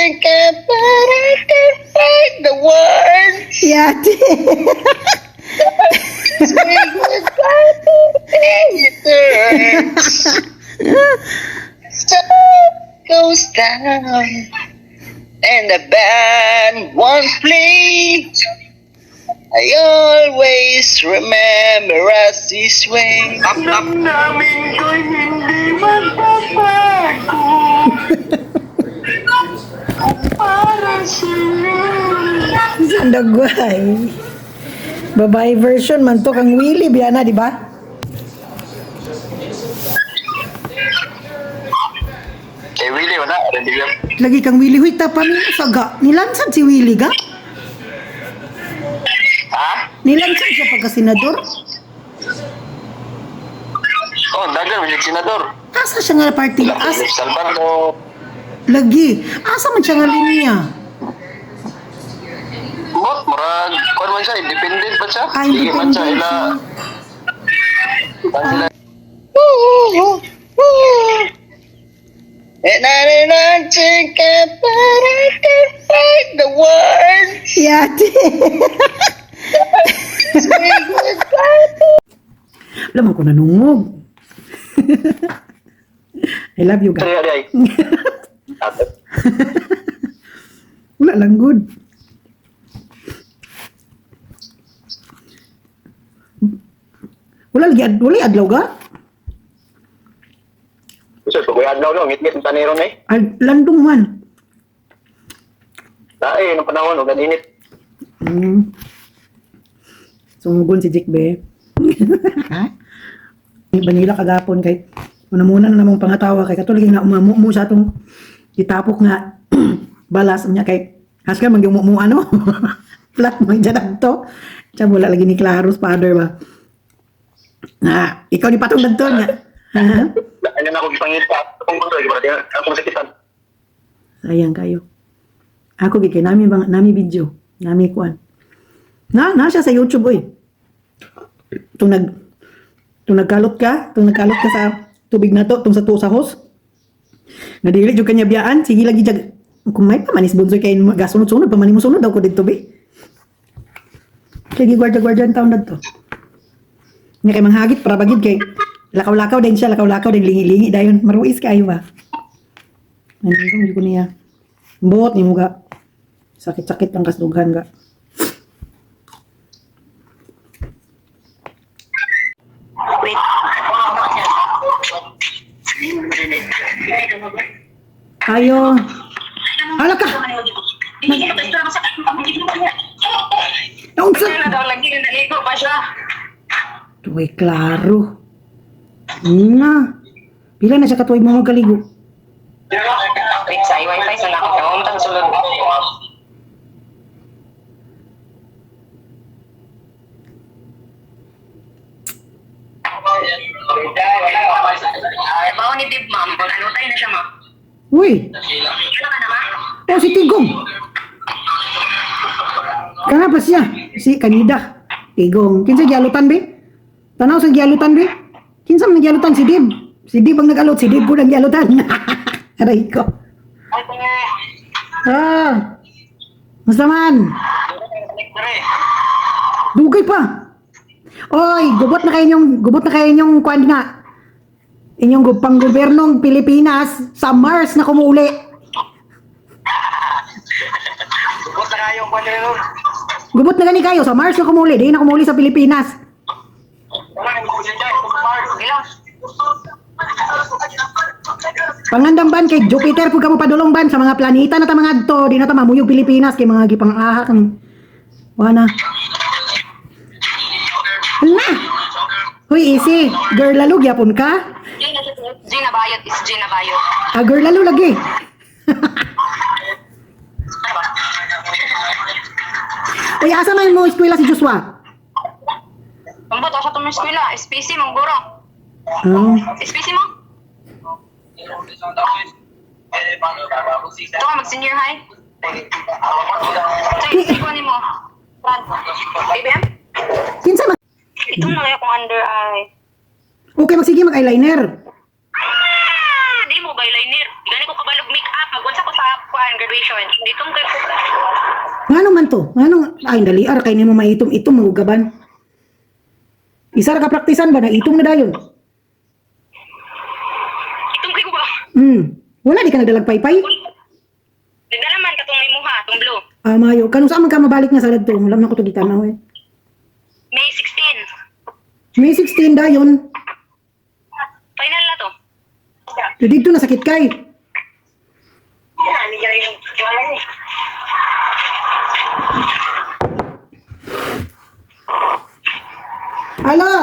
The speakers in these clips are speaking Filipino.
think about it to fight the world. Yati. Say goodbye to the sun goes down and the band won't play. I always remember us this way. Ang namin ko'y hindi magbabago. Para sa'yo. Sandagway. Babae version man to kang Willie Biana, di ba? Kay Willie, wala. Lagi kang Willie. Huy, tapamin saga. Nilansan si Willie ga? Ha? Nilansan siya pagka-senador? Oh, dagan, milig senador. Asa siya nga party? Salvador. Lagi. Asa man siya nga linya? Bot, murag. Kuan man siya, independent pa siya. Ah, Sige man siya, independent ila. And I didn't think about it to fight the world. Yati. Say goodbye to Alam mo ko nanungog. I love you guys. Day. Wala lang good. Wala adlaw ga? So, pagbayad daw, no? Ngit-ngit ang tanero na eh. Ay, landong man. Dahil, nung panahon, huwag init. Sunggun si Jik Be. Ha? Banila kagapon kay muna na namang pangatawa kay katulig nga umamu sa atong itapok nga balas niya kay haskan mang yung ano flat man dyan to. Siya wala lagi ni Claros father ba. Na, ikaw ni patong nagto nga. Ha? Ano na ako ipangita. Kung gusto, ako masakitan. Sayang kayo. Ako gikay nami video, nami kuan. Na siya sa YouTube oy. Tung nagkalot ka sa tubig na to, tung sa hose. Nadili jud kanya biyaan, sige lagi jag kung may pamanis bonsoy kay gasunod-sunod pamani mo sunod daw ko dito be. Kaya gwardiya taon na to. Nga kay manghagit para bagid kay lakaw-lakaw din siya, lakaw-lakaw din lingi-lingi dayon maruis kayo ba. Ano ko niya. Bot ni mo ga. Sakit-sakit ang kasdugan ga. Wait. Ayo. Hala ka. Naunsa? Tuway klaro. Na. Pila na siya katuway mo magkaligo. Wait, sa wifi sa nakakawang sulod. Ay, bawa ni Dib, ma'am. Ano tayo na siya, ma'am? Uy. Ano ka naman? Oh, si Tigong. Kana pa siya? Si Kanida. Tigong. Kinsa gialutan be? Tanaw sa gialutan be? Kinsa man gialutan si Dib? Si Dib ang nag-alot, si Dib po nang gialutan. Aray ko. Ay, kanya. Ah. Musta man? Dugay pa. Oy, gubot na kayo inyong kwan nga. Inyong pang-gobernong Pilipinas sa Mars na kumuli. Bot na kayong panero. Gubot na gani kayo sa Mars na kumuli, di na kumuli sa Pilipinas. Ilang? Pangandam ban kay Jupiter pud kamo padulong ban sa mga planeta na ta mga adto, di na ta mamuyog Pilipinas kay mga gipang-aha kang wala. Hala. Hoy, easy. Girl lalo gyapon ka? G na bayot is G na bayot. Ah, girl lalo lagi. Uy, asa man mo eskwela si Joshua? Ang bato sa tumong eskwela, SPC mong guro. Oh. SPC mo? Ito ka mag-senior high? Ito yung ikuha mo. BBM? Kinsa man? Itong mga akong under eye. Okay, magsige mag-eyeliner. Di mo ba eyeliner? Gani ko kabalog make up. Magwansa ko sa kuan graduation. Ditong kay ko. Ngano man to? Ngano ay dali ar kay nimo maitom-itom magugaban. Isa ra ka praktisan ba na itom na dayon? Itong kay ko ba? Wala di ka nagdalag paypay? Nagdala man katong imuha, tong blue. Ah, mayo. Kanus man ka mabalik na sa ladto? Mulam na ko to gitanaw eh. May 16. May 16 dayon. Final na to. Dito na sakit kay. Yan, ni gari yung kuan ni. Hello.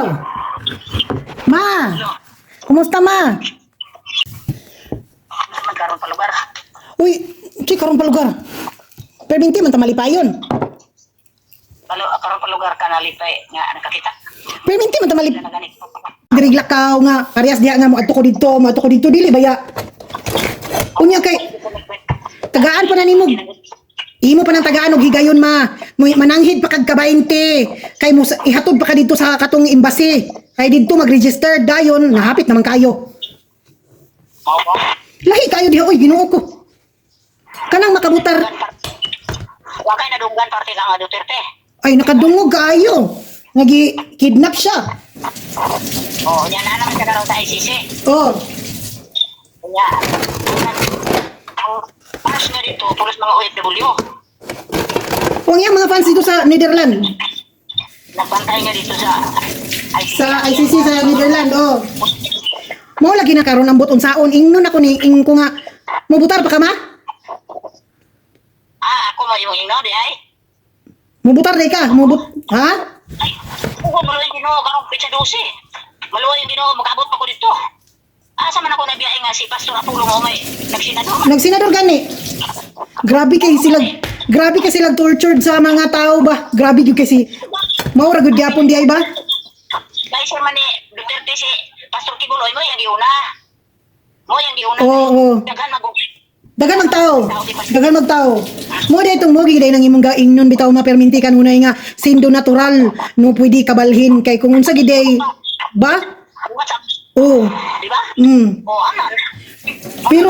Ma. Kumusta ma? Magkaroon pa lugar. Uy, si karong palugar. Perminti man ta malipayon. Karon pa lugar ka nalipay nga nakakita. Perminti man ta malip. Na ganit. Dirigla ka nga parehas diha nga mo adto ko dito dili baya. Unya kay tagaan pa na nimo. Imo pa ng tagaan og higayon ma. Mananghid pa kag ka 20. Kay mo ihatod pa ka dito sa katong embassy. Kay didto mag-register dayon nahapit naman kayo. Oo. Lahi kayo diha oy Ginoo ko. Kanang makabutar. Wa kay nadunggan parte ka nga Duterte. Ay nakadungog kaayo. Nagi-kidnap siya. Oh, nya na naman ka karon sa ICC. Oh, Nya. Ang pass na dito pulos mga OFW. kung yan mga fans dito sa Netherlands. Nagbantay nga dito sa ICC. Sa ICC sa Netherlands, oh. Mao lagi na karon ang buton saon ingnon ako ni ing ko nga mubutar pa ka ma? Ako mo yung ino di ay. Mubutar day ka, ha? Ay, ako maluwa yung ginoo karong pitsa 12. Maluwa yung ginoo mag-abot pa ko dito. Asa man ako nabiyahe nga si Pastor Apollo mo may nagsinador. Nagsenador gani. Grabe kay sila tortured sa mga tao ba? Grabe gyud kasi mao ra gud gyapon di ay ba? Dahil siya man ni Duterte si Pastor Kibuloy mo yung giuna. Mo yung giuna. Oo. Daghan mag Dagan magtao. Mo day itong mogi day nang imong gaing nun bitaw maperminti kan unay nga sindo natural no pwede kabalhin kay kung unsa gid day ba? Oh. Di ba? O ano? Pero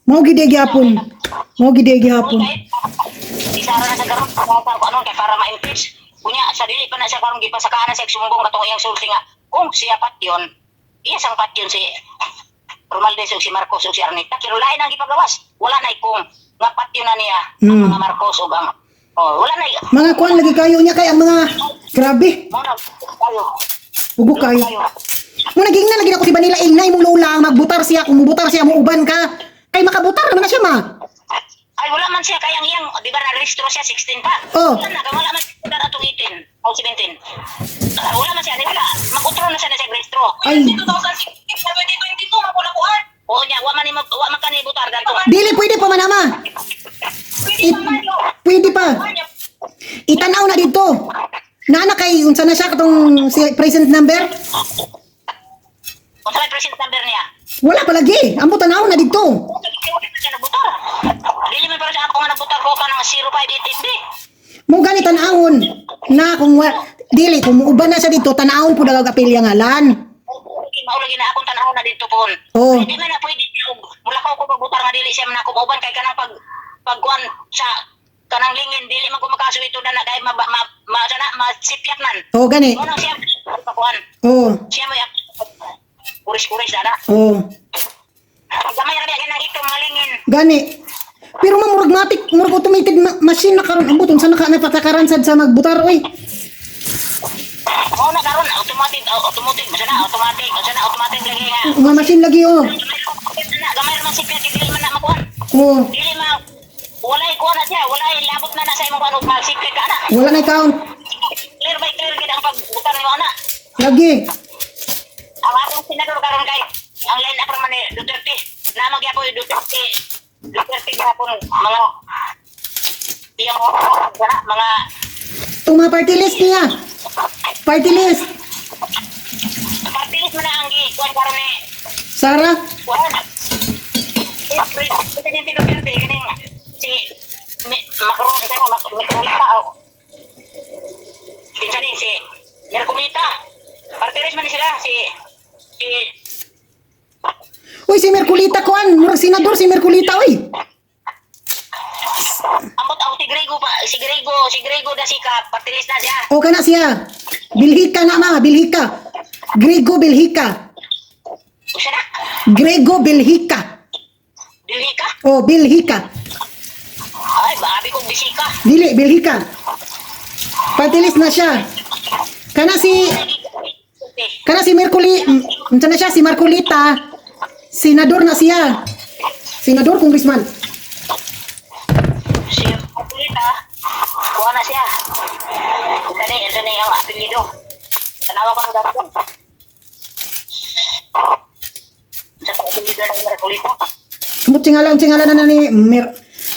mo gid day gyapon. Isara na sa karon ano kay para ma-impeach. Kunya sa dili pa na siya karon gipasakahan sa sumbong katong iyang sulti nga kung siya patyon. Iya sang patyon si Romualdez ug si Marcos ug si Arnita pero lain ang gipagawas. Wala na ikong nga patyon na niya ang mga Marcos ug ang wala na Mga kuan lagi kayo niya kay ang mga grabe. mo na tayo. Ugok kayo. Mo naging na lagi na ko si Banila Inay mong lola magbutar siya kung mubutar siya mo uban ka. Kay makabutar naman na siya ma. Ay wala man siya kayang iyang di ba na-registro siya 16 pa. Oh. Wala man siya atong 18 o 17. Wala man siya wala. Mag-utro na siya na sa registro. Ay. 2022 makunakuan. Oo niya, wa man kani butar ganto. Dili pwede pa manama. Pwede pa. Itanaw na dito. Naana kay unsa na siya katong si present number? Unsa may present number niya? Wala pa lagi. Ambo tanaw na dito. Dili man para sa ako nga nabutar ko ka ng 0588B. Mo gani tanawon na kung dili kung uban na siya dito tanawon pud ang apelya ngalan. Maulagi na akong tanaw na dito pon. Oh. Hindi man na pwede mula ko pagbutar nga dili siya man ako uban kay kanang pagkuan sa kanang lingin dili man ko makaso ito na kay masipyat man. Oh gani. Mo nang siya pagkuan. Oh. Siya mo kuris-kuris dana. Oh. Gamay ra diyan nang ito mga lingin. Gani. Pero murag automated machine na karon ambot unsa na ka napatakaran sad sa magbutar oy. Mo na karon automatic lagi nga. Nga machine lagi oh. Gamay ra man sipyat dili man na makuan. Oh. Dili man walay kuan na siya, walay labot na sa imong kuan ug magsipyat ka na. Wala na count. Clear by clear gid ang pagbutar ni ana. Lagi. Ang akong senador karon kay ang line up man ni Duterte. Na magyapon Duterte gapon mga iyang mga Itong mga party list niya. Party list. partilis man na ang kuan karon ni Sara. kuan. Presidente Duterte kining si Macron karon Macronita kinsa ni si Mercomita. Partilis man sila si Uy si Merculita kuan, murag senador si Merculita oy. Si Grego na sikap, partilis na siya. O kana siya. Bilhika na ma, Bilhika. Grego Bilhika. O siya na, Grego Bilhika. dili ka. O Bilhika. Ay, baabi kong bisika. Dili Bilhika. Partilis na siya. Kana si Merculi, unsa na siya si Marcolita. Senador na siya. Senador congressman. Si Marcolita, kuha na siya. Ito na yung apelido. Tanawa kang dapat. Sa apelido ng Marcolita. Singalan na ni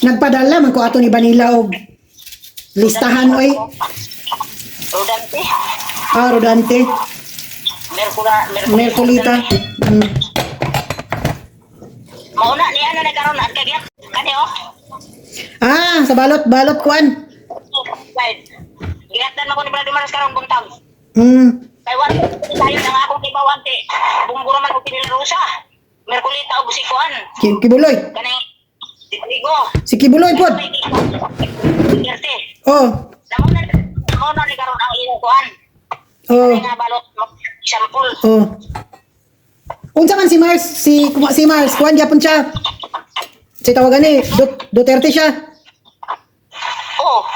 nagpadala man ko ato ni Vanilla og listahan oy. Rodante. Rodante. Mercolita. Mauna ni ano nagkaroon at kagyat. Kani oh. Sa balot kuan. Giyatan ako ni Brad Maras karong buntag. Kay wala tayo nang akong ibawante. Bungguro man og pinilusa. Merkulita og sikuan. Kibuloy. Kani Titrigo. Si Kibuloy pod. Gerte. Oh. Namo na ni karon ang iyong kuan. Oh. Nga balot sample. Oh. Unsa man si Mars, kuan gyapon siya. Si tawagan ni Duterte siya. Oh.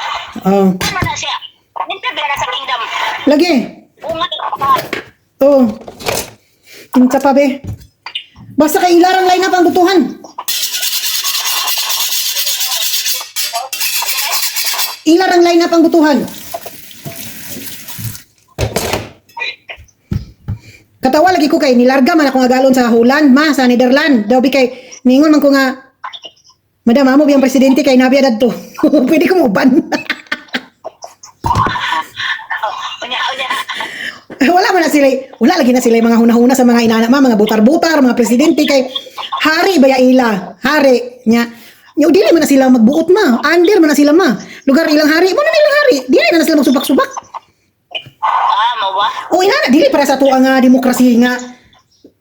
Oh. Ano na siya? Nintibira na sa kingdom. Lagi. Ungat pa. Oh. Unsa pa be? Basta kay ilarang line up ang butuhan. Ilarang line up ang butuhan. Katawa lagi ko kay nilarga man ako nga galon sa Holland, sa Netherlands. Daw bi kay ningon man ko nga Madam amo biyang presidente kay nabiya dadto. Pwede ko mo ban. Wala lagi na sila yung mga hunahuna sa mga inana mga butar-butar, mga presidente kay hari baya ila, hari nya. Nya dili man na sila magbuot under man na sila lugar ilang hari, mo na ilang hari, dili na sila magsubak-subak. Mo ba? O inana dili para sa tuwa nga demokrasi nga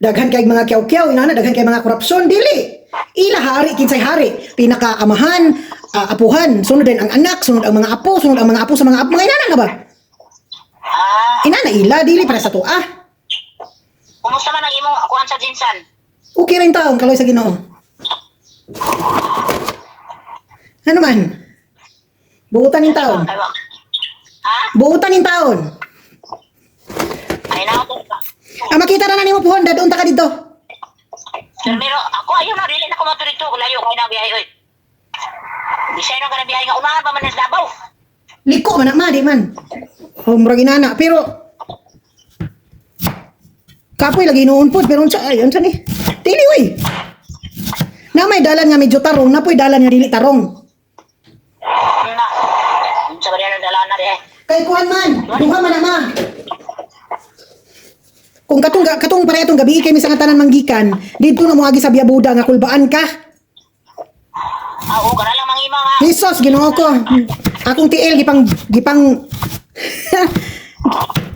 daghan kay mga kyaw-kyaw, inana daghan kay mga korupsyon, dili. Ila hari kinsay hari, pinakaamahan, apuhan, sunod din ang anak, sunod ang mga apo, sunod ang mga apo sa mga apo, mga inana nga ba? Inana ila dili para sa tuwa. Kumusta man ang imong kuan sa Jinsan? Okay rin taon kaloy sa Ginoo. Ano man? Buutan ng taon. Buutan ng taon. Ay na ako. Makita na nimo puhon dadun ta ka dito. Pero ako ayaw na dili na ko motor dito, layo kay na biyahe oy. Bisay na ka na biyahe nga unahan pa man sa Davao. Liko man na di man. Murag inana pero kapoy lagi noon pod pero unsa ni? Dili oy. Na may dalan nga medyo tarong, na po'y dalan nga dili tarong. Na. Unsa ba diyan dalan na di? Kay kuan man, duha man na. Kung katong pare atong gabi kay misang tanan manggikan, didto na mo agi sa Biabuda nga kulbaan ka. Oo, kana lang mangima nga. Jesus, Ginoo ko. Akong tiil gipang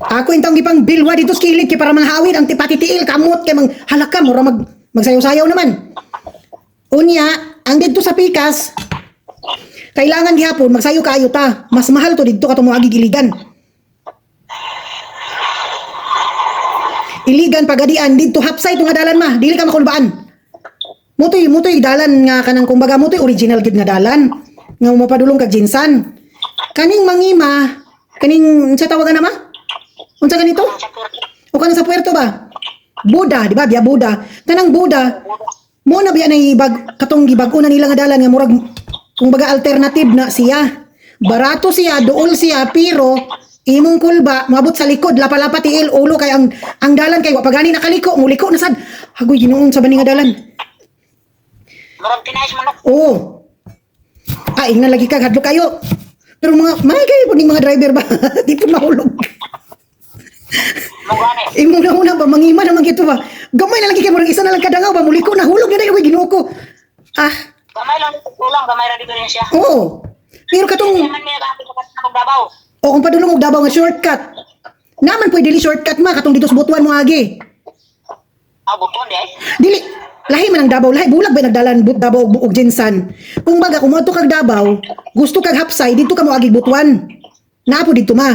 ako intong gipang bilwa dito sa kilid kay para manghawid ang tipati tiil kamot kay halaka mura magsayaw-sayaw naman. Unya, ang dito sa Pikas kailangan gihapon magsayo kaayo ta. Mas mahal to didto katong agi giligan. Iligan pagadian didto hapsay to nga dalan dili ka makulbaan. Mutoy dalan nga kanang kumbaga mutoy original gid nga dalan nga mapadulong kag Jinsan. Kaning mangima, kaning sa tawagan na unsa ganito? O kanang sa puerto ba? Buda, di ba? Biya Buda. Kanang Buda, mo na biya na katong gibag-o na nila nga dalan nga murag kumbaga alternative na siya. Barato siya, duol siya, pero imong kulba, mabot sa likod, lapa-lapa tiil, ulo kay ang dalan kay wa pagani nakaliko, muliko na sad. Hagoy Ginoon sa bani nga dalan. Murag tinais manok. Oo. Ingna lagi kag hadlok kayo. Pero may kayo po ning mga driver ba? Di po mahulog. Mugani. Imong na ba mangima naman gito ba? Gamay na lagi kay murag isa na lang kadangaw ba muliko na hulog na dai Ginoo ko. Gamay lang kulang, gamay ra diferensya. Oo. Pero katong Naman may kapit sa Davao. o kung padulong og Davao nga shortcut. Naman pwede dili shortcut katong dito sa Butuan mo agi. Buton di ay. Dili lahi man ang Davao, lahi bulag ba nagdalan Davao og Jinsan. Kung baga kung moadto kag Davao, gusto kag hapsay dito ka mo agi butuan. Naapo dito ma.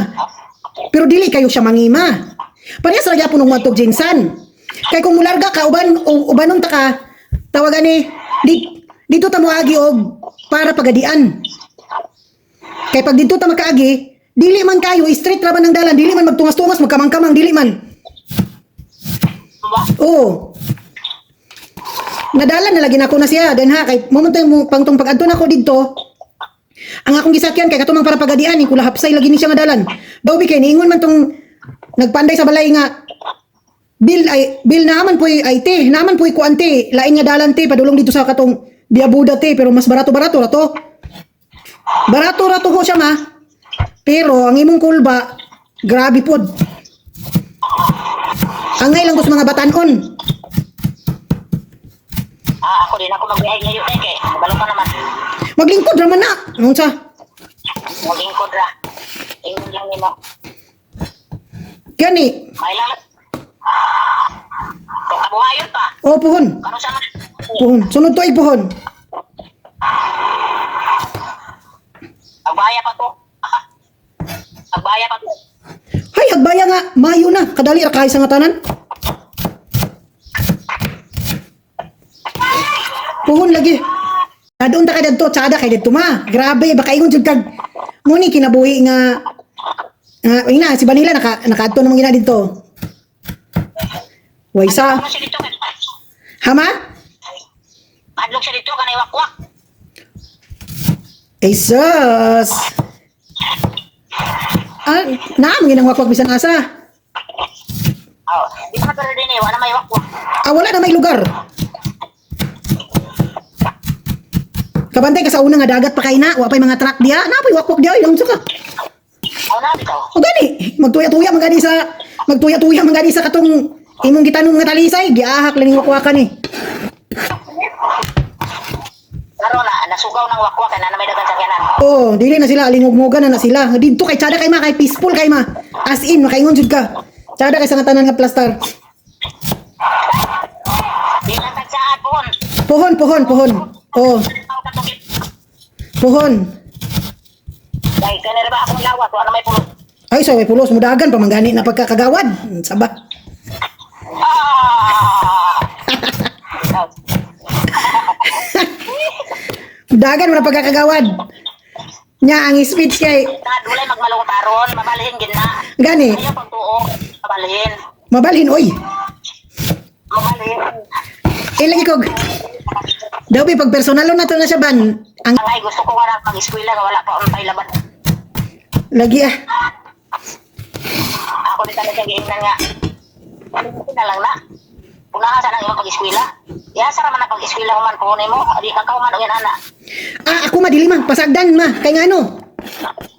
Pero dili kayo siya mangima. Parehas ra gyapon og moadto og Jinsan. Kay kung mularga ka ubanon ta ka tawagan ni dito ta mo agi og para pagadian. Kay pag dito ta makaagi, dili man kayo straight ra man ang dalan, dili man magtungas-tungas magkamang-kamang, dili man. Oo. Nadalan na lagi na ako na siya. Den ha, kay momento yung pangtong pag-adto na ako dito, ang akong gisakyan kay katumang para pagadian, kula hapsay lagi ni siya madalan. Daw bi kay niingon man tong nagpanday sa balay nga bil naman po ay te, naman po kuante, lain nga dalan te, padulong dito sa katong Biabuda te, pero mas barato-barato ra to. Barato-rato ko siya ma. Pero ang imong kulba, grabe pod. Angay lang ko sa mga batanon. Ako din ako magbihay ngayon kay balo pa naman. Maglingkod ra man na. Anong sa? Maglingkod ra. Ingon lang nimo. Gani. May lang. Kung kabuhayon pa. O puhon. Kano sa man? Puhon. Sunod to ay puhon. Agbaya pa to. Agbaya pa to. Hay, agbaya nga. Mayo na. Kadali ra kahit sa nga tanan. Puhon lagi. Doon ta kay dito. Tsada kay dito ma. Grabe. Baka ingon jud kag. Muni kinabuhi nga. Ina, si Vanilla nakaadto namang ina dito. Waysa. Ano siya dito? Hama? Adlok siya dito kanay wakwak. Ay sus. Naam ginang wakwak bisan asa. Oh, di ba pero din wala may wakwak. Wala na may lugar. Kabantay ka sa una nga dagat pa kay na, wa pay mga truck diya. Napoy wakwak diya, ilang suka. Na bitaw. O gani, magtuya-tuya man gani sa katong imong gitanong nga talisay, giahak lang yung wakwakan eh. Pero nasugaw ng wakwak na may dagan sakyanan. Oh, dili na sila alingog-mogan na sila. Dito kay tsada kay ma, kay peaceful kay ma. As in, makaingon jud ka. Tsada kay sa nga tanan nga plastar. Di lang tagsaan pohon. Pohon. Oh, pohon. Dahil kanira ba akong lawat, wala may pulot. Ay, so may pulos mudagan pamanggani na pagkakagawad. Saba. Mudagan mo na pagkakagawad. Nya ang speech kay Dulay magmalong taron, mabalihin gin na. gani. Ayaw pagtuo, mabalihin. Mabalhin oy. Mabalihin. Lagi kog. Daw pag personalo na to na siya ban. Ang Ay, gusto ko nga mag-eskwela nga wala pa untay laban. lagi ah. Ako din talaga giingnan nga. Ano na lang na. Unahan sa nang iyong pag-eskwela. Yasa raman na pag-eskwela ko man kunin mo. Adi ka man o yan ana. Ako madili man pasagdan ma kay ngano.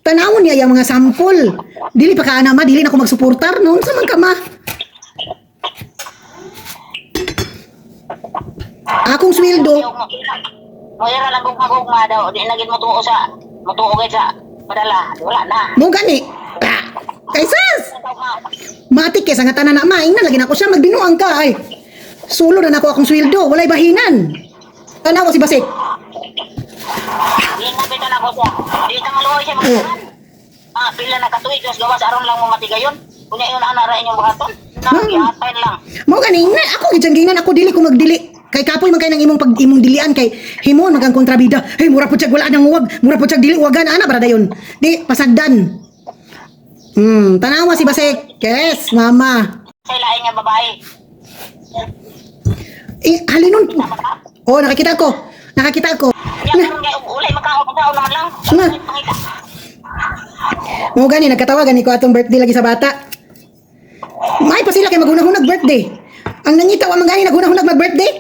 Tanawon niya yung mga sample. Dili pa ka ana ma, dili na ako magsuportar noon sa man ka ma. Akong sweldo. Mayroon lang gugma-gugma daw. Di nagin mo tuo gay sa padala. Wala na. Mo gani. Kay sus. Matik kay sa nga tanan na maing na lagi na ako siya magbinuang ka ay. Sulo na nako akong sweldo, walay bahinan. Tanaw si Basik. Di nabitan ako siya. Di ka maluoy siya magkakan. Pila na katuig. Tapos gawas aron lang mo matigayon. Kunya yun anara inyong buhaton. Nakakihatayin lang. Mo gani na ako gitanggingan ako dili ko magdili. Kay kapoy man kay nang imong dilian kay himon magang kontrabida. Hey mura po tiag wala nang uwag, mura po tiag dili uwagan ana para dayon. Di pasagdan. Tanawa si Basek. Yes, mama. Sa ilain nga babae. Halinon. Oh, nakakita ko. Kaya karon kay ulay magkao naman lang. Na. Pangita. Mo gani nagkatawagan ni ko atong birthday lagi sa bata. May pa sila kay maghunag-hunag birthday. Ang nangita wa man gani naghunag-hunag mag-birthday.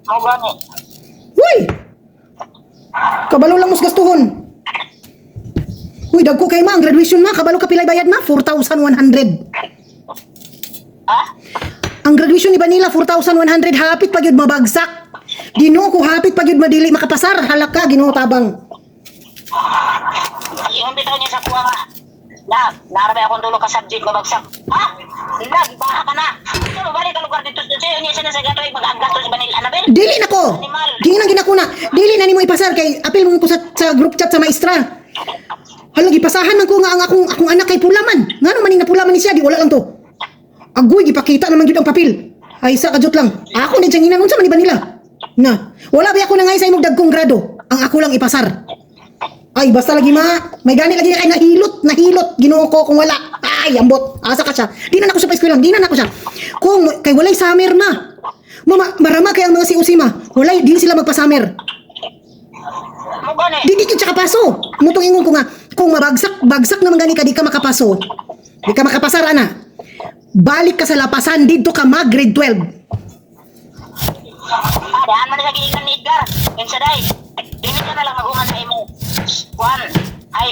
Mo gani. Uy! Kabalo lang mos gastuhon. Uy, dagko kay ma, ang graduation ma, kabalo ka pilay bayad ma, 4,100. Ha? Ang graduation ni Vanilla, 4,100, hapit pa gyud mabagsak. Ginoo ko hapit pa gyud madili makapasar, halaka ginoo tabang. Yung bitaw niya sa kuha nga. Narabay akong dulo ka subject mabagsak. Ha? Nag, baha ka na. Ito, mabalik. ka lugar dito sa niya sa gatoy mag-agasto sa Manila Anabel. Dili na ko. Dili na ginakuna. Dili na nimo ipasar kay apil mo ko sa group chat sa maestra. Hala gipasahan man ko nga ang akong anak kay pulaman. Ngano man ning napulaman ni siya di wala lang to. Agoy gipakita naman gyud ang papel. Ay sa kajot lang. Ako ni janginan unsa man iba nila. Na, wala ba ako nangay sa imong dagkong grado. Ang ako lang ipasar. Ay basta lagi may gani lagi kay nahilot Ginoo ko kung wala. Ay ambot. Asa ka siya. Di na nako siya pa eskwela. Di na nako siya. Kung kay walay summer ma. Marama kay ang mga si Usima. Walay di sila magpa-summer. Mo gani. Di siya kapaso. Mutong ingon ko nga kung bagsak naman gani ka di ka makapaso. Di ka makapasar ana. Balik ka sa lapasan dito ka mag grade 12. Daan man sa giingan ni Edgar. Insa day. Dili ka na lang magungan sa imo. One, ay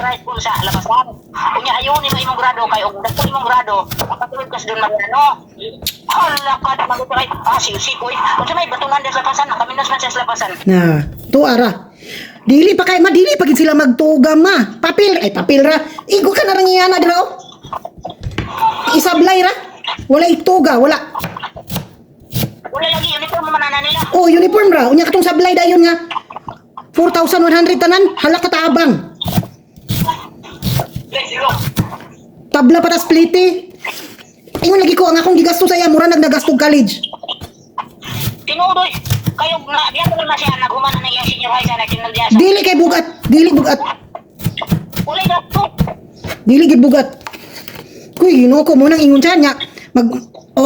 right school sa labasan. Kunya ayon ni imong grado kay og dako imong grado, patulog kas doon magano. Hala ka na magutay. Si koy. Unsa may batunan sa labasan, nakaminos man sa labasan. Na, to ara. Dili pa kay madili pagid sila magtuga ma. Papel ra. Igo ka na rangiyana dira oh. Isablay ra. Wala ituga, wala. Wala lagi uniform man na nila. Oh, uniform ra. Unya katong sablay dayon nga. 4,100 tanan, hala ka taabang. Tabla pa ta spliti. Ingon lagi ko ang akong gigasto sa iya mura nagnagastog college. Tinudoy. Kayo na diyan na siya naghuman na yung senior high sa national diya. Dili kay bugat, dili bugat. Wala dato. Dili gid bugat. Kuy, Ginoo ko mo nang ingon siya nya.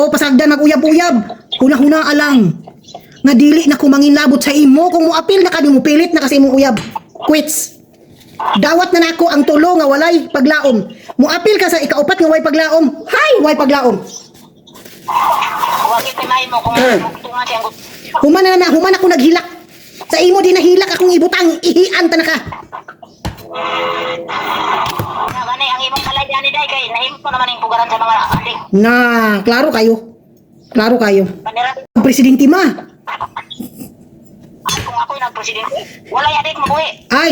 Pasagdan mag-uyab-uyab. Huna-huna alang. Nga dili na ko manginlabot sa imo kung moapil na ka di mo pilit na kasi imong uyab. Quits. Dawat na nako ang tulo nga walay paglaom. Moapil ka sa ikaupat nga way paglaom. Hay, way paglaom. Wagi kay may mo kung tunga siya. Human ako naghilak. Sa imo di nahilak akong ibutang ihian ta na ka. Gani ang imong kalayaan ni day kay nahimo pa naman yung pugaran sa mga adik. Na, klaro kayo. Klaro kayo. Panira Presidente ma. kung ako yung presidente, wala yung adik mabuhi. Ay,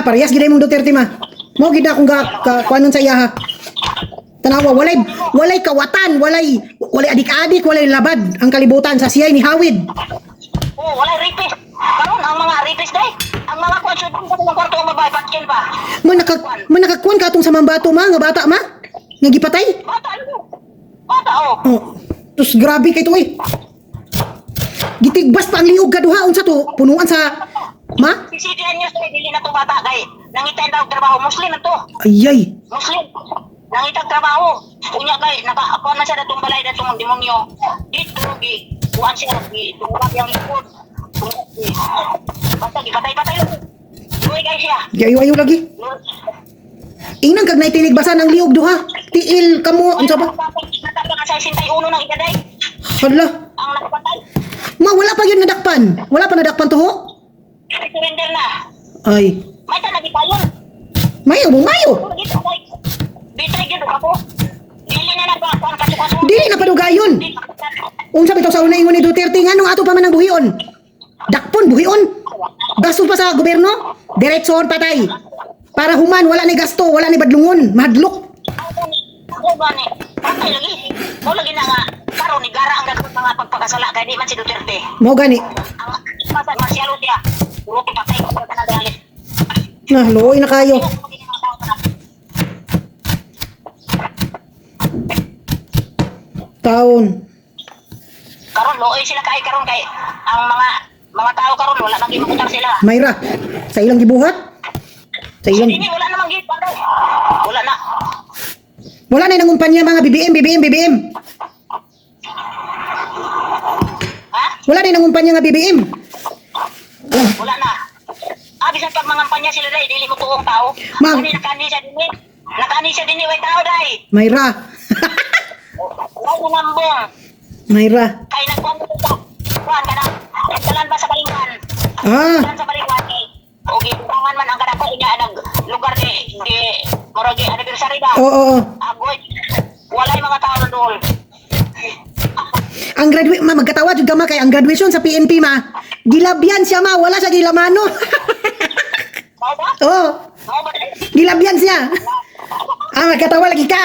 parehas gid imong Duterte ma. Mo gid akong kuanon sa iya ha. Tanawa walay kawatan, walay adik-adik, walay labad ang kalibutan sa siyay ni Hawid. Oh, wala rapist. Karon ang mga rapist day, ang mga kwansyon sa mga kwarto ang babae patkin pa. Man nakakuan ka atong sa mambato ma nga bata ma. Nga gipatay. Bata ano? Bata oh. Oh, tus grabe kay to eh. Gitigbas pa ang liog ka duha unsa to? Punuan sa ma? Sisidihan niyo sa dili na to bata kay nangitay daw trabaho Muslim na to. Ayay. Muslim. Nangitag trabaho. Unya kay naka-ako na siya datong balay datong demonyo. Dito gi kuan siya gi tumulak yang likod. Basta gipatay-patay lang. Duhay kay siya. Gayo-ayo lagi. Ingnan kag naitinigbasan ang liog duha. Tiil kamo unsa ba? Natapang sa 61 ng ikaday. Hala. Ang nakapatay. Ma wala pa yun nadakpan. Wala pa nadakpan to ho? Surrender na. Ay. May tanagi pa yun. Mayo mo mayo. Bitay gid ako. Dili na nagpakuan ka sa Dili na padugayon. Unsa bitaw sa una ingon ni Duterte nganong ato pa man ang buhion? Dakpon buhion. Gasto pa sa gobyerno. Diretsohon patay. Para human wala ni gasto, wala ni badlungon, madlok. Ako ba ni? Patay lagi. Mo lagi na nga karon ni gara ang dagkong mga pagpakasala kay di man si Duterte. Mo gani. Ang masa masyalo dia. Puro patay ko ka na dali. Nah, looy na kayo. Taon. Karon looy sila kay karon kay ang mga tao karon wala nang gibutang sila. Mayra, sa ilang gibuhat? Sa ilang Hindi wala namang gibutang. Wala na. wala na nangumpanya mga BBM. Ha? Wala na nangumpanya nga BBM. Wala na. Bisan pag mangampanya sila dai dili mo tuong tao. Ma'am. Ani nakani siya dinhi. Nakani siya dinhi way tao dai. Mayra. Wala mo nambong. Mayra. Kay nagkuhan ko sa kuhan ka na. Nagdalan ba sa balingwan? Ah, Nagdalan sa balingwan eh. O gibutangan man ang kadako niya nag lugar di moragi anniversary daw. oo. Agoy. Walay mga tao na doon. Ang magkatawa jud ka ma kay ang graduation sa PNP ma. Gilabyan siya ma, wala siya gilamano. Mao ba? Oo, Mao ba? gilabyan siya. Ah, magkatawa lagi ka.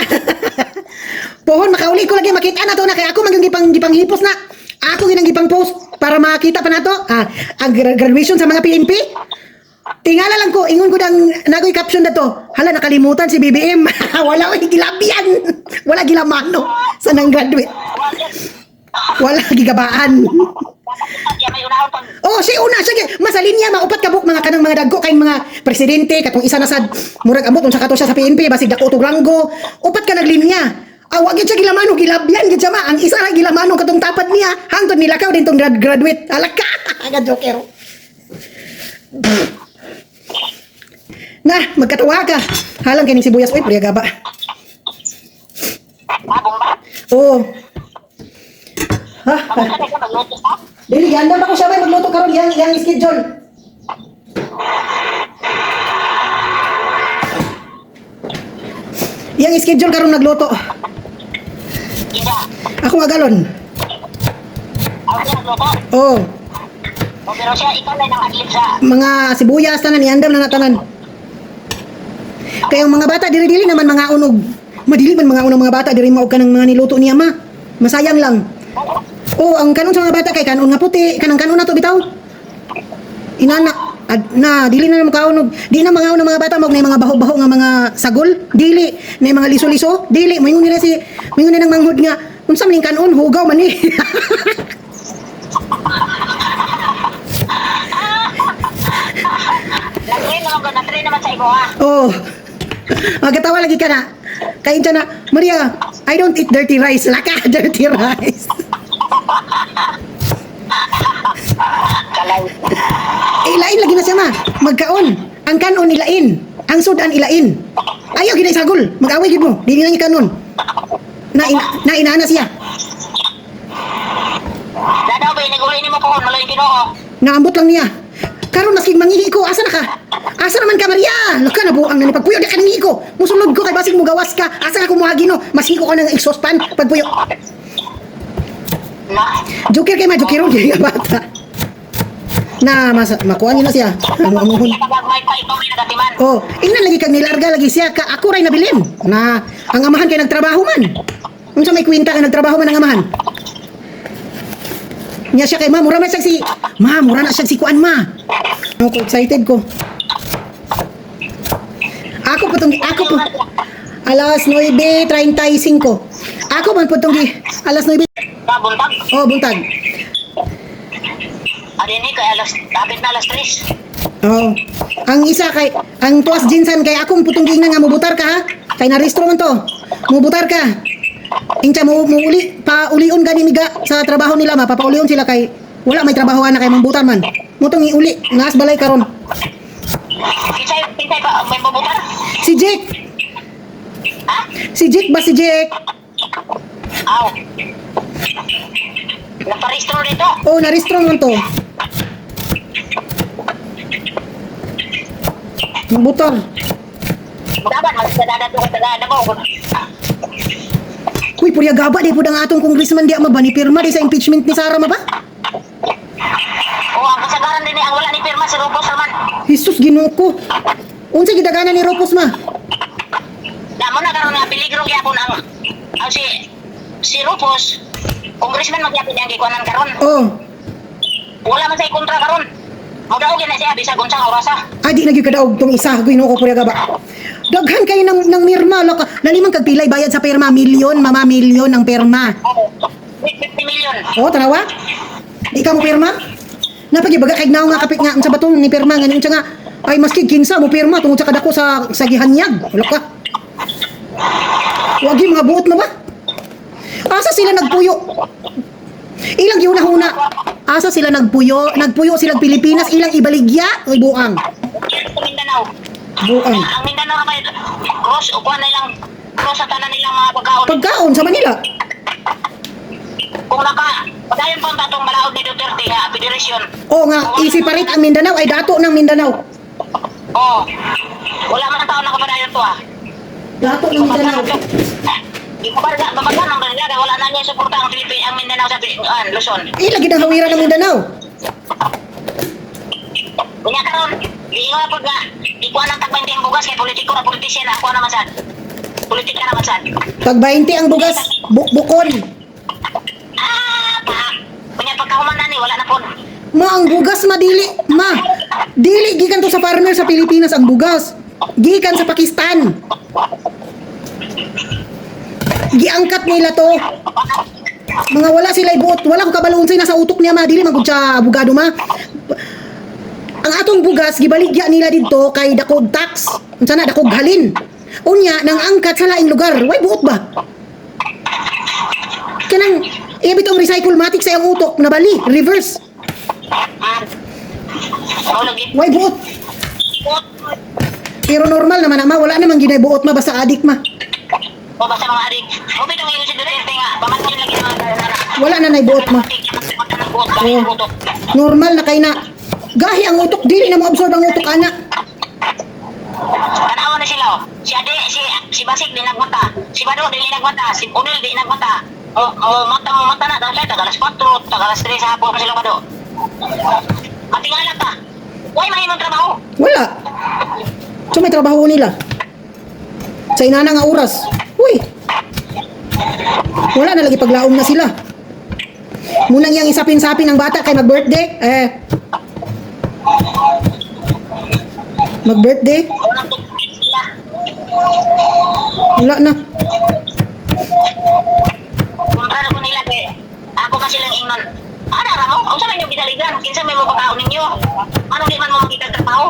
Pohon makauli ko lagi makita na to na kay ako man gipang hipos na. Ako ginang gipang post para makita pa nato. Ang graduation sa mga PNP. Tingala lang ko, ingon ko dang nagoy caption na to. Hala, nakalimutan si BBM. Wala ko gilabian. Wala gilamano sa nang graduate. Wala gigabaan. Oh, si una sige. Masalin niya maupat kabuk mga kanang mga dagko kay mga presidente katong isa na sad murag amot unsa kato siya sa PNP basig dako tug langgo. Upat ka naglinya. Wa gyud siya gilamano gilabyan gyud siya ma. Ang isa ra gilamano katong tapat niya hangtod nilakaw din tong graduate. Alaka, aga joker. Nah, magkatawa ka. Halang kining sibuyas oy, priya gaba. Oh. Ha? Dili ganda ba ko siya may magluto karon yang schedule. Yang schedule karon nagluto. Ako nga galon. Oh. Pero siya, ikaw na nang adlib sa... Mga sibuyas tanan iandam na natanan. Kaya ang mga bata diri-dili naman mga unog. Madili man mga unong mga bata diri mao ka ng mga niluto niya ma. Masayang lang. Oh, ang kanon sa mga bata kay kanon nga puti, kanang kanon na to bitaw. Inanak na dili na makaunog. Di na mga unong mga bata mag na mga baho-baho nga mga sagol, dili na mga liso-liso, dili moingon nila nang manghud nga unsa man ning kanon hugaw man ni. Nag-train naman sa imo ha. Oh. Magkatawa lagi ka na. Kain siya na, Maria, I don't eat dirty rice. Laka, dirty rice. Ilain lagi na siya ma. Magkaon. Ang kanon ilain. Ang sudan ilain. Ayaw ginay sagol. Mag-away gid mo. Dili na niya kanon. Na inaana siya. Dadaw ba iniguli ni mo pohon wala yung Ginoo. Naambot lang niya. Karon maski mangihi ko, asa na ka? Asa naman ka, Maria? Laka na buang na ni pagpuyo di ka nangihi ko. Musulod ko kay basig mo gawas ka. Asa ka kumuhagi no? Masiko ka ng exhaust fan pagpuyo. Na. Joker kay ma, jokeron kay nga bata. Na makuha niya na siya. Amuhon. Pagmay pa ito may nagatiman. Oh, ingnan lagi kag nilarga lagi siya ka ako ray nabilin. Na ang amahan kay nagtrabaho man. Unsa may kwenta ka nagtrabaho man ang amahan? Nya siya kay ma, mura na siya si ma, mura na siya si kuan ma. Ako excited ko. Ako po alas 9:35. Ako man putong alas 9. Buntag. Oh, buntag. Adini kay alas dapat na alas 3. Oh. Ang isa kay ang tuwas jinsan kay akong putong gingnan nga mubutar ka ha. Kay narestro man to. Mubutar ka. Incha mo ulion gani miga sa trabaho nila ma papaulion sila kay wala may trabaho na kay mambutan man. Mutong iuli naas balay karon. Kinsay ba may mabutar? Si Jake. Ha? Si Jake ba si Jake? Aw. Naparehistro dito. Oh, narestro man to. Mambutar. Dapat magdadada to kada mo. Uy, purya gaba di po ang atong congressman di ama ba ni pirma di sa impeachment ni Sara ma ba? O ang kasagaran din ang wala ni pirma si Rufus Herman. Jesus Ginoo ko. Unsa gidaganan ni Rufus ma? Namo na karon nga peligro gyapon ang si Rufus. Congressman magyapon yang gikuanan karon. Oh. Wala man say kontra karon. Modaw gyud na siya bisag unsang orasa. Di na gyud kadaog tong isa Ginoo ko purya gaba. Daghan kayo ng mirma laka. Nalimang kagpilay bayad sa perma milyon ng perma. Oo. 50 million. Oh, tanawa? Di ka mo perma? Napagibaga kay naw nga kapit nga sa batong ni perma nga unsa nga ay maski kinsa mo perma tungod sa kadako sa gihanyag. Wala ka. Wagi mga buot na ba? Asa sila nagpuyo? Ilang giuna-huna. Asa sila nagpuyo sila Pilipinas ilang ibaligya oy buang. Mindanao. Buang. Ang Mindanao may cross o kuan nilang cross sa tanan nilang mga pagkaon. Pagkaon sa Manila. Kung padayon pa tatong balaod ni Duterte nga federation. Oh nga i-separate ang Mindanao ay dato ng Mindanao. Oh. Wala man ang tao nakapadayon to Dato ng Mindanao. Di ko ba ng Manila wala na niya suporta ang Pilipinas ang Mindanao sa Luzon. Lagi ng hawiran ng Mindanao. Kunya karon, di nga pag ikuan ang tagbanteng bugas kay politiko na politisyan ako naman sad. politika naman saan. Pag 20 ang bugas, bukbukon. Kunya pagkahuman na ni, wala na po. Ma, ang bugas madili. Ma, dili gikan to sa farmer sa Pilipinas ang bugas. Gikan sa Pakistan. Giangkat nila to. Mga wala sila ibuot. Wala ko kabaloon say nasa utok niya ma. Dili magud siya abogado ma. Ang atong bugas gibaligya nila didto kay dakog tax. Unsa na dakog halin. Unya nang angkat sa laing lugar. Way buot ba? Kanang ibitong recycle matic sa iyang utok na bali, reverse. Lagi. Way buot. Pero normal naman ma, wala namang ginabuot ma basta adik ma. O basta mga adik. O bitong yung si Duterte nga, pamatyon lagi ng mga nana. Wala na naibuot ma. Normal na kay na. Gahi ang utok, dili na mo absorb ang utok ana. Tanawa na sila oh. Si Ade, si Basik di nagmata. Si Bado di nagmata. Si Unil di nagmata. Mata na. Dahil tagalas 4, tagalas 3 sa hapon sila Bado. Matingala ka. Huwag mahimong trabaho. Wala. So may trabaho nila. Sa inana nga oras. Uy. Wala na lagi paglaom na sila. Munang yang isapin-sapin ng bata kay mag-birthday. Mag-birthday. Unang tugtugin sila. Wala na. Kumpara na ko nila kay ako pa silang ingnon. Ano ra mo? Ang sabi niyo gidaligan. Kinsa may mo pagkaon ninyo? Ano di man mo makita trabaho?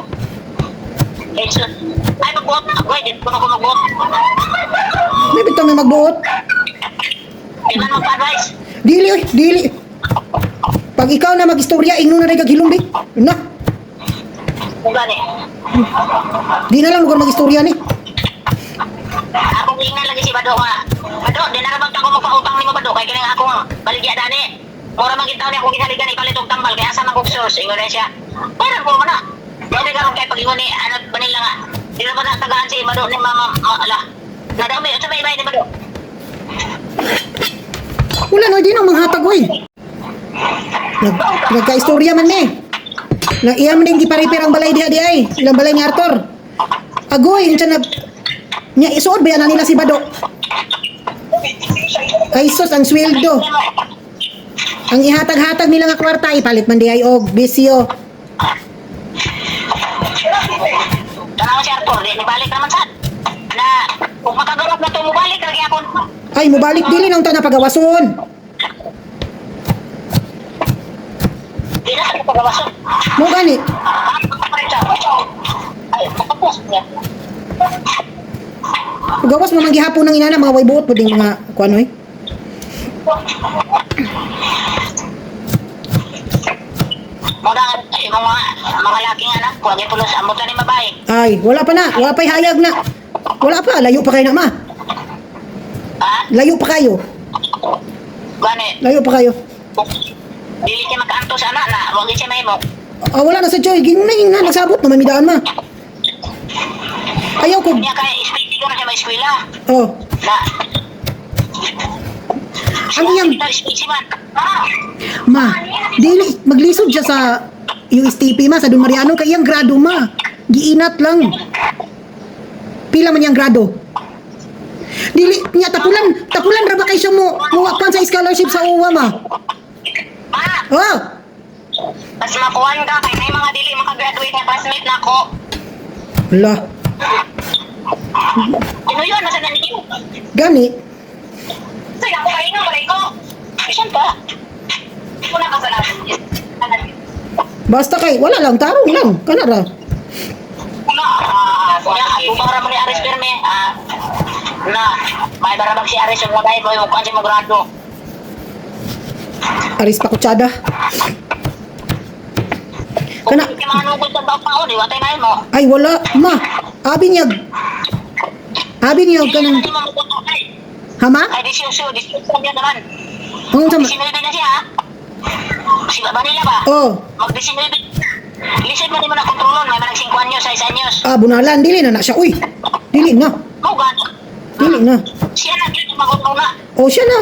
Ay magbuot na. Uy, dito ko magbuot. May bitaw may magbuot. Di man mo pa-advise. Dili oy, dili. Pag ikaw na mag-istorya, ingno na rin kaghilom di. Yun na. Kung gani. Di na lang lugar mag-istorya ni. Ako ingnan lagi si Bado nga. Bado, di na rabang ako magpautang ni mo Bado. Kaya kaya akong baligya dani. Mura magkita ni akong ginaligan ipalitong tambal. Kaya asa mag-source. Ingon na siya. Parang ko mo na. Dahil karon kay pag-ingon ni anak ba nila nga. Di na ba natagaan si Bado ni mama. Ala. Nadami. Ito ba iba ni Bado? Wala na, di na manghatag oy. Nagka-istorya man ni. Na iya man din giparipir ang balay diha di ay. Ilang balay ni Arthur. Agoy, yun siya na. Nya isuod ba yan na nila si Bado? Ay sus, ang sweldo. Ang ihatag-hatag nila nga kwarta, ipalit man di ay og bisyo. Tanaw si Arthur. Di balik naman sa. Na kung makagarap na ito, mubalik lagi ako. Ay, mubalik dili nang ta na pagawason. Di na ako pagawasan. Mo gani. Ay, makapos niya. Pagawas mo man gihapon ng inana mga way buot puding mga kuan oy. Mga laking anak, huwag ipulos ang muta ni mabahay. Ay, wala pa na. Wala pa'y hayag na. Wala pa. Layo pa kayo na, ma. Ha? Layo pa kayo. Gani, Layo pa kayo. dili siya makaanto sa anak na, huwag siya mahimok. Ah, wala na sa Joy. Ginunay na. Nagsabot na mamidaan, ma. Ayaw ko. Kanya kaya ispiti ko na siya may eskwela. Oh. Na, Ano yan? Ispiti man. Ha? Ma, dili. Maglisod siya sa USTP, ma. Sa Don Mariano. Kaya yung grado, ma. Giinat lang. Pila man yung grado? Dili. Niya, tapulan ra ba kayo siya mo. Muwakpan sa scholarship sa UWA, ma. Ma, Oh. mas makuhan ka kay may mga dili makagraduate na classmate na ako. Wala. Sino yun? Nasa ninyo? Gani. Say, ako kayo nga, maray ko. Isan ka? Hindi ko na kasalanan. Basta kay, wala lang. Tarong lang. Kanara. Kuya, ako para mo ni Aris Perme. Na, may barabag si Aris yung lagay mo yung kansi mo grado. Aris pa kutsada. Kung Kana- hindi mga nungkol sa taon, iwatay na yun mo. Ay, wala. Ma. Abinyag. Abinyag ka ng... Hindi mo makutok ay. Hama? Ay, disyoso niya naman. Ang sama. Mag-19 na siya, ha? Si Baba nila ba? Oh. Mag-19 na. Lisod mo na kontrolon, may manag 5 anyos, 6 anyos. Ah, bunalan. Dili na siya. Uy. Dili na. Mau gano? Dili na. Siya na, dito mag-kontrol na. Oh, siya na.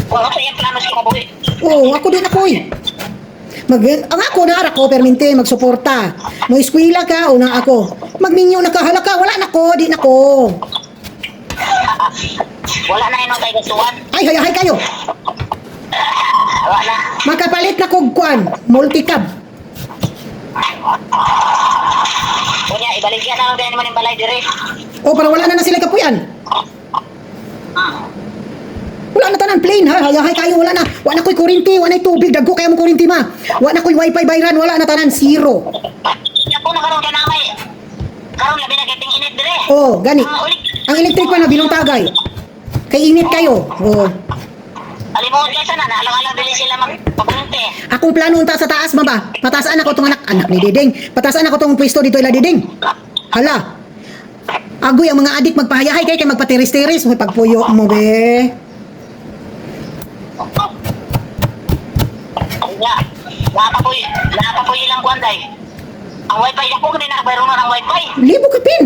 Kung ano yung plano siya mabuhi. Oh, ako din ako eh. Ang ako na ara ko permente magsuporta. Mo eskwela ka una ako. Magminyo na ka, halaka, wala na ko, di na ko. Wala na yun tayo gasuan. Ay, hayahay kayo. Wala na. Makapalit na kog kuan, multicab. Kunya, ibaligyan na lang din naman yung balay dire. O, para wala na sila kapuyan. Wala na tanan, plain ha, hayahay kayo, wala na. Wala na ko'y kurinti, wala na tubig, dagko kaya mo kurinti ma. Wala na ko'y wifi bayran, wala na tanan, zero. Ako na karon ka namay. Karon labi na kiting init dire. Oh, gani. Ang ulit. Ang electric pa na bilong tagay. Kay init kayo. Oh. Alimot kayo sana, naalang-alang dili sila magpabunte. Akong plano unta sa taas ba? Patasaan ako tong anak ni Diding. Patasaan ako tong pwesto dito ila Diding. Hala. Agoy ang mga adik magpahayahay kay magpatiris-tiris. Hoy pagpuyo mo be. Kanya, napapoy ilang kuanday. Ang wifi ako kung nakabayro na ng wifi. Libo kapin.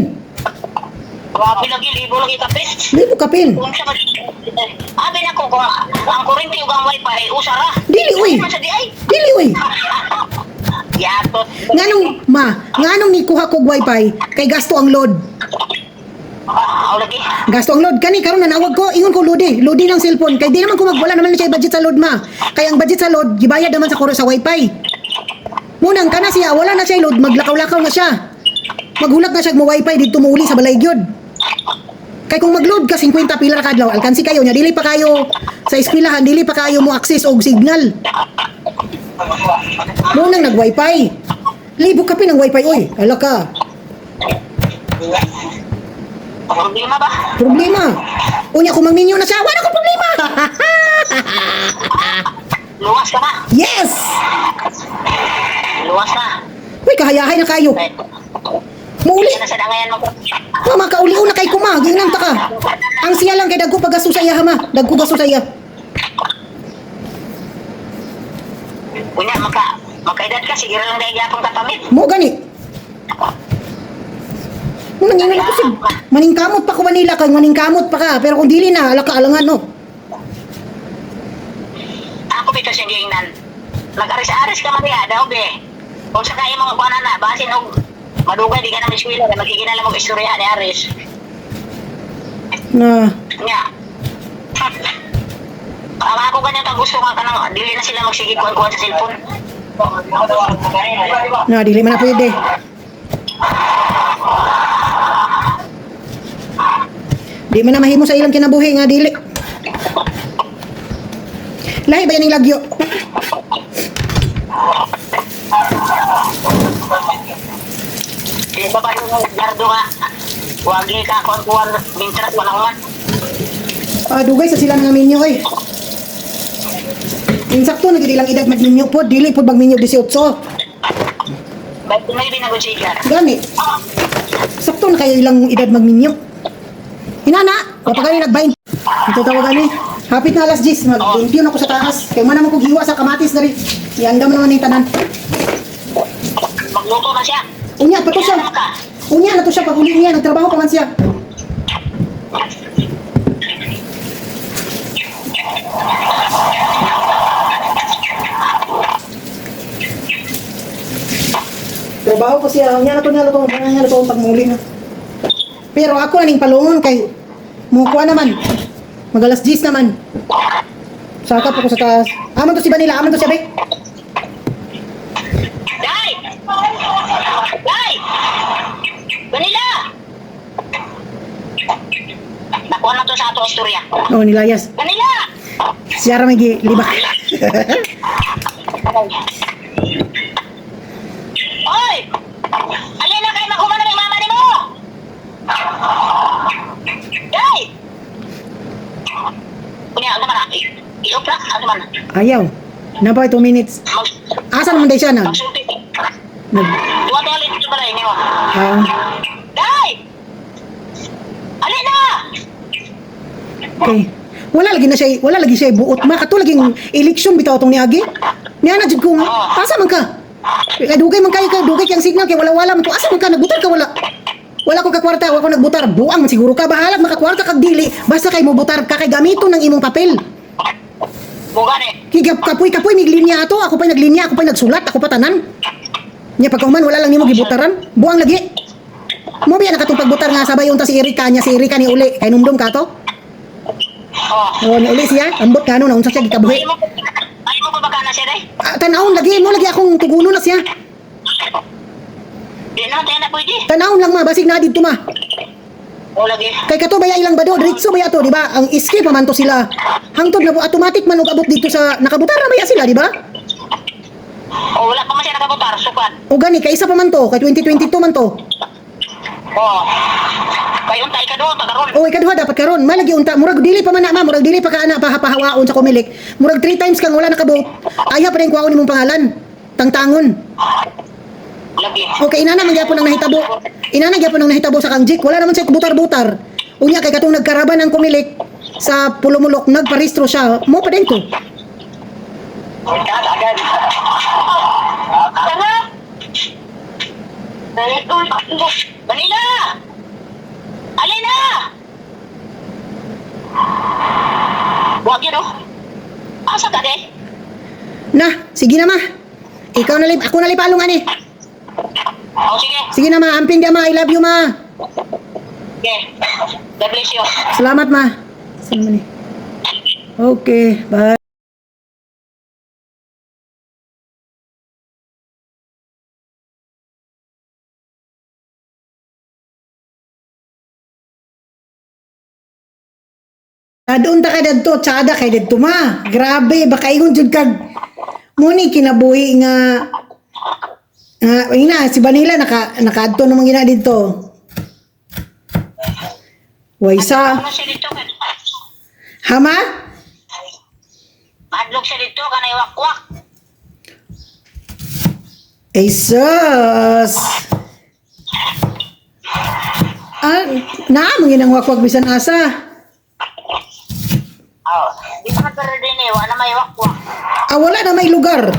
Grabe lagi, libo lagi kapit. Libo kapin. Kung siya abi na ko kung ang kuryente ug ang wifi usara. Dili uy. Man sa di ay. Dili uy. Yatot. Nganong ni kuha kog wifi kay gasto ang load. Lagi. Gasto ang load kani karon nanawag ko ingon ko lodi ng cellphone kay di naman ko magwala naman na siya budget sa load ma. Kay ang budget sa load gibayad naman sa sa wifi. Munang kana siya wala na siya load maglakaw-lakaw na siya. Maghulat na siya mo wifi dito muuli sa balay gyud. Kay kung mag-load ka 50 pilar kadlaw alkansi kayo nya dili pa kayo sa eskwelahan dili pa kayo mo access og signal. Munang nag-wifi. Libo ka pinang wifi oy. Ala ka. Problema ba? Problema. Unya kung magminyo na siya, wala ko problema. Luwas ka na. Yes. Luwas na. Uy, kahayahay na kayo. Muuli. Yan na sa dangayan mo. Mama, kauliw na kay kuma. Gingan ta ka. Ang siya lang kay dagko pagasto sa iya, ma. Dagko gasto sa iya. Kunya, makaedad ka. Sige lang dahil yapong kapamit. Mo gani. Nung nangyayari ako sig. Maningkamot pa ko Manila kay maningkamot pa ka. Pero kung dili na, ala ka alangan no. Ako bito siyang gingnan. Mag-aris-aris ka maniya daw be. Kung sa kaya mga kuwanan na, basin og madugay di ka na miskwila na magkikina lang mong istorya ni Aris. Na, Nya. Ang ako ganyan ka gusto nga ka nang dili na sila magsigig kuwan sa cellphone. dili man na pwede. Di man na mahimo sa ilang kinabuhi nga dili. Lahi ba yan yung lagyo? Di ba ba yung gardo nga? Wagi ka kuwan bintrat walang man. Dugay sa sila nga minyo eh. Insakto na ilang edad magminyo po, dili po magminyo 18. Ba't may binagosigan? Gani. Sakto na kayo ilang edad magminyo. Hinana, o pag kayo nagbayin. Ito tawagan eh. Hapit na alas 10, mag-20 na ako sa taas. Kaya man naman kong hiwa sa kamatis na rin. Iandam naman yung tanan. Magluto na siya. Unya, pato siya. Unya, nato siya. Pag uli niya, nagtrabaho pa man siya. Trabaho ko siya. Unya, nato pag muli na. Pero ako naning palungon kay mukuha naman. Mag-alas 10 naman. Saka po ko sa taas. Aman to si Vanilla, aman to siya, Bek. Day! Day! Vanilla! Nakuha na to sa ato istorya. Oh, nilayas. Vanilla! Siya ramay libak. Oy! Alin na kayo magkumana ng mama ni mo? Day! Kunya, ano man? I-off na? Ano man? Ayaw. Napa 2 minutes. Asan naman day siya na? Magsulti. Nag... Duwa to alin ito ba rin mo? Day! Alin na! Okay. Wala lagi siya buot ma kato laging eleksyon bitaw tong niagi. Niya na jud ko. Asa man ka? Dugay man kayo dugay kang signal kay wala man to. Asa man ka nagbutar ka wala? Wala ko kakwarta, wala ko nagbutar. Buang man siguro ka bahalag makakwarta kag dili basta kay mo butar ka kay gamiton ng imong papel. Bugan eh. Kigap kapoy mig linya ato. Ako pa naglinya, ako pa nagsulat, ako pa tanan. Nya pagkauman wala lang nimo gibutaran. Buang lagi. Mo biya nakatong pagbutar nga sabay unta si Erika niya, si Erika ni uli. Kay numdum ka to? Oh. Oh, ni uli siya. Ambot ka no, naunsa siya gikabuhi. Ay mo ba na siya day? Tanawon lagi mo lagi akong tuguno na siya. Di na tayo na pwede. Tanawon lang ma, basig na dito ma. O lagi. Kay kato baya ilang bado, diretso baya to, di ba? Ang escape man to sila. Hangtod na automatic man og abot dito sa nakabutar na baya sila, di ba? O wala pa man siya nakabutar, sukat. O gani, kay isa pa man to, kay 2022 man to. Oh. Kay untay ka do, tagaron. O ikaduha dapat karon, malagi unta, murag dili pa man na ma, murag dili pa ka ana pahapahawaon sa kumilik. Murag 3 times kang wala nakabuot. Ayaw pa rin kuhaon nimong pangalan. Tangtangon. Lagi. Okay, inana man gyapon ang nahitabo. Inana gyapon ang nahitabo sa kangjik. Wala naman siya butar-butar. Unya kay katong nagkaraban ng kumilik sa Pulumulok, nagparehistro siya. Mo pa din to. Agad. Tara. Manila! Alay na! Huwag yun, oh. Asa ka, de? Na, sige na ma. Ikaw na ako na palong ani. Oh, sige. Sige na ma, amping dia ma. I love you ma. Okay. God bless you. Salamat ma. Saan man eh? Okay, bye. Doon ta ka dadto, tsada kay dadto ma. Grabe, baka ingon jud kag muni kinabuhi nga ina si Vanilla nakaadto namang gina dito. Waysa. Ano siya dito? Hama? Madlog siya dito, kanay wakwak. Ay sus. Naamang ginang wakwak bisan asa. Oh, di pa nagkaroon din eh, wala may wakwak. Wala na may lugar.